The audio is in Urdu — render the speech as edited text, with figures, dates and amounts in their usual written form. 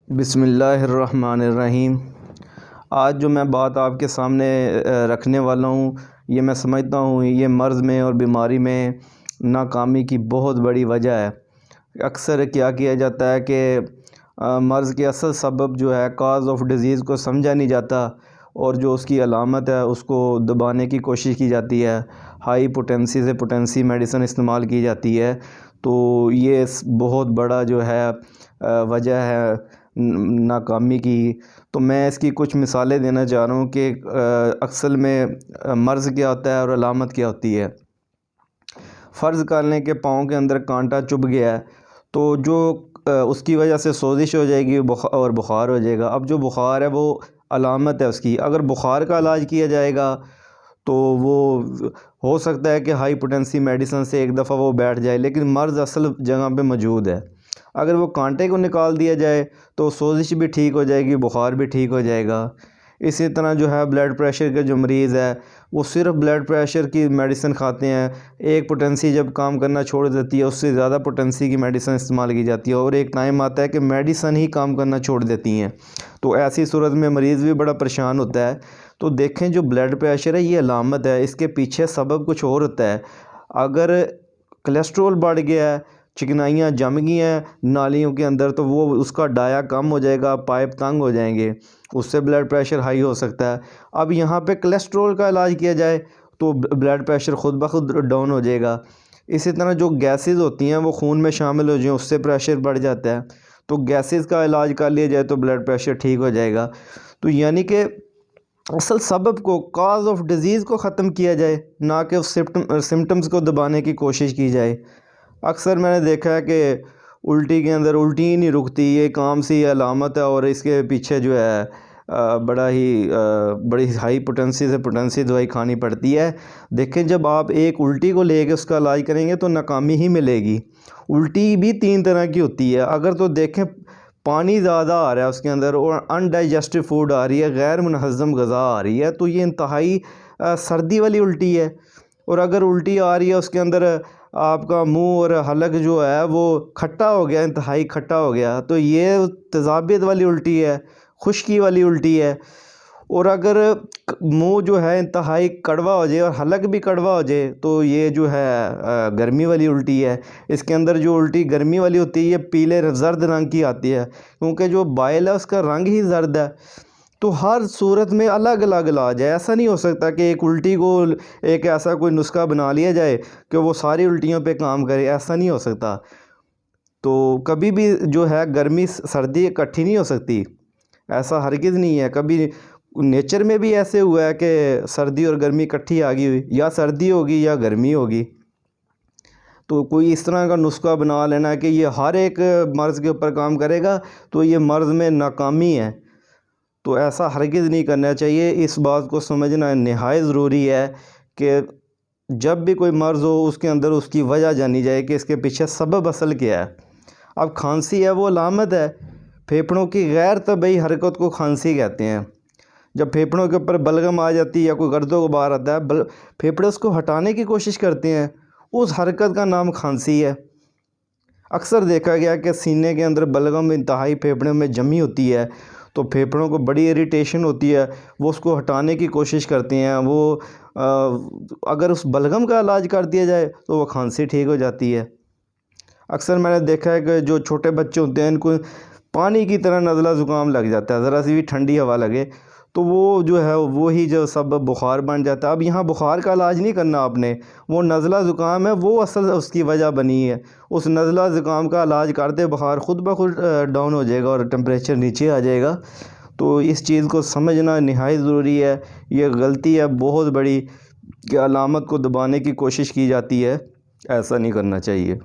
بسم اللہ الرحمن الرحیم۔ آج جو میں بات آپ کے سامنے رکھنے والا ہوں، یہ میں سمجھتا ہوں یہ مرض میں اور بیماری میں ناکامی کی بہت بڑی وجہ ہے۔ اکثر کیا جاتا ہے کہ مرض کے اصل سبب جو ہے کاز آف ڈیزیز کو سمجھا نہیں جاتا، اور جو اس کی علامت ہے اس کو دبانے کی کوشش کی جاتی ہے، ہائی پوٹینسی سے پوٹینسی میڈیسن استعمال کی جاتی ہے۔ تو یہ بہت بڑا جو ہے وجہ ہے ناکامی کی۔ تو میں اس کی کچھ مثالیں دینا چاہ رہا ہوں کہ اصل میں مرض کیا ہوتا ہے اور علامت کیا ہوتی ہے۔ فرض کر لیں کہ پاؤں کے اندر کانٹا چبھ گیا ہے، تو جو اس کی وجہ سے سوزش ہو جائے گی اور بخار ہو جائے گا۔ اب جو بخار ہے وہ علامت ہے اس کی، اگر بخار کا علاج کیا جائے گا تو وہ ہو سکتا ہے کہ ہائی پوٹینسی میڈیسن سے ایک دفعہ وہ بیٹھ جائے، لیکن مرض اصل جگہ پہ موجود ہے۔ اگر وہ کانٹے کو نکال دیا جائے تو سوزش بھی ٹھیک ہو جائے گی، بخار بھی ٹھیک ہو جائے گا۔ اسی طرح جو ہے بلڈ پریشر کے جو مریض ہے وہ صرف بلڈ پریشر کی میڈیسن کھاتے ہیں، ایک پوٹینسی جب کام کرنا چھوڑ دیتی ہے اس سے زیادہ پوٹینسی کی میڈیسن استعمال کی جاتی ہے، اور ایک ٹائم آتا ہے کہ میڈیسن ہی کام کرنا چھوڑ دیتی ہیں۔ تو ایسی صورت میں مریض بھی بڑا پریشان ہوتا ہے۔ تو دیکھیں جو بلڈ پریشر ہے یہ علامت ہے، اس کے پیچھے سبب کچھ اور ہوتا ہے۔ اگر کولیسٹرول بڑھ گیا ہے، چکنائیاں جم گئی ہیں نالیوں کے اندر، تو وہ اس کا ڈایا کم ہو جائے گا، پائپ تنگ ہو جائیں گے، اس سے بلڈ پریشر ہائی ہو سکتا ہے۔ اب یہاں پہ کولیسٹرول کا علاج کیا جائے تو بلڈ پریشر خود بخود ڈاؤن ہو جائے گا۔ اسی طرح جو گیسز ہوتی ہیں وہ خون میں شامل ہو جائیں، اس سے پریشر بڑھ جاتا ہے، تو گیسز کا علاج کر لیا جائے تو بلڈ پریشر ٹھیک ہو جائے گا۔ تو یعنی کہ اصل سبب کو، کاز آف ڈیزیز کو ختم کیا جائے، نہ کہ اس سمٹمز کو دبانے کی کوشش کی جائے۔ اکثر میں نے دیکھا ہے کہ الٹی کے اندر الٹی ہی نہیں رکتی، یہ ایک عام سی علامت ہے، اور اس کے پیچھے جو ہے بڑی ہائی پوٹینسی سے پوٹینسی دوائی کھانی پڑتی ہے۔ دیکھیں جب آپ ایک الٹی کو لے کے اس کا علاج کریں گے تو ناکامی ہی ملے گی۔ الٹی بھی 3 طرح کی ہوتی ہے، اگر تو دیکھیں پانی زیادہ آ رہا ہے اس کے اندر اور انڈائجسٹو فوڈ آ رہی ہے، غیر منہضم غذا آ رہی ہے، تو یہ انتہائی سردی والی الٹی ہے۔ اور اگر الٹی آ رہی ہے اس کے اندر آپ کا منہ اور حلق جو ہے وہ کھٹا ہو گیا، انتہائی کھٹا ہو گیا، تو یہ تیزابیت والی الٹی ہے، خشکی والی الٹی ہے۔ اور اگر منہ جو ہے انتہائی کڑوا ہو جائے اور حلق بھی کڑوا ہو جائے تو یہ جو ہے گرمی والی الٹی ہے۔ اس کے اندر جو الٹی گرمی والی ہوتی ہے یہ پیلے زرد رنگ کی آتی ہے، کیونکہ جو بائل ہے اس کا رنگ ہی زرد ہے۔ تو ہر صورت میں الگ الگ علاج ہے، ایسا نہیں ہو سکتا کہ ایک الٹی کو ایک ایسا کوئی نسخہ بنا لیا جائے کہ وہ ساری الٹیوں پہ کام کرے، ایسا نہیں ہو سکتا۔ تو کبھی بھی جو ہے گرمی سردی اکٹھی نہیں ہو سکتی، ایسا ہرگز نہیں ہے۔ کبھی نیچر میں بھی ایسے ہوا ہے کہ سردی اور گرمی اکٹھی آ گئی ہوئی، یا سردی ہوگی یا گرمی ہوگی۔ تو کوئی اس طرح کا نسخہ بنا لینا کہ یہ ہر ایک مرض کے اوپر کام کرے گا تو یہ مرض میں ناکامی ہے، تو ایسا ہرگز نہیں کرنا چاہیے۔ اس بات کو سمجھنا نہایت ضروری ہے کہ جب بھی کوئی مرض ہو اس کے اندر اس کی وجہ جانی جائے کہ اس کے پیچھے سبب اصل کیا ہے۔ اب کھانسی ہے وہ علامت ہے، پھیپھڑوں کی غیر طبعی حرکت کو کھانسی کہتے ہیں۔ جب پھیپھڑوں کے اوپر بلغم آ جاتی ہے یا کوئی گرد و غبار آتا ہے، پھیپھڑے اس کو ہٹانے کی کوشش کرتے ہیں، اس حرکت کا نام کھانسی ہے۔ اکثر دیکھا گیا کہ سینے کے اندر بلغم انتہائی پھیپھڑوں میں جمی ہوتی ہے، تو پھیپھڑوں کو بڑی اریٹیشن ہوتی ہے، وہ اس کو ہٹانے کی کوشش کرتے ہیں۔ وہ اگر اس بلغم کا علاج کر دیا جائے تو وہ کھانسی ٹھیک ہو جاتی ہے۔ اکثر میں نے دیکھا ہے کہ جو چھوٹے بچے ہوتے ہیں ان کو پانی کی طرح نزلہ زکام لگ جاتا ہے، ذرا سی بھی ٹھنڈی ہوا لگے تو وہ جو ہے وہی جو سبب بخار بن جاتا ہے۔ اب یہاں بخار کا علاج نہیں کرنا آپ نے، وہ نزلہ زکام ہے، وہ اصل اس کی وجہ بنی ہے۔ اس نزلہ زکام کا علاج کر دے، بخار خود بخود ڈاؤن ہو جائے گا اور ٹمپریچر نیچے آ جائے گا۔ تو اس چیز کو سمجھنا نہایت ضروری ہے۔ یہ غلطی ہے بہت بڑی کہ علامت کو دبانے کی کوشش کی جاتی ہے، ایسا نہیں کرنا چاہیے۔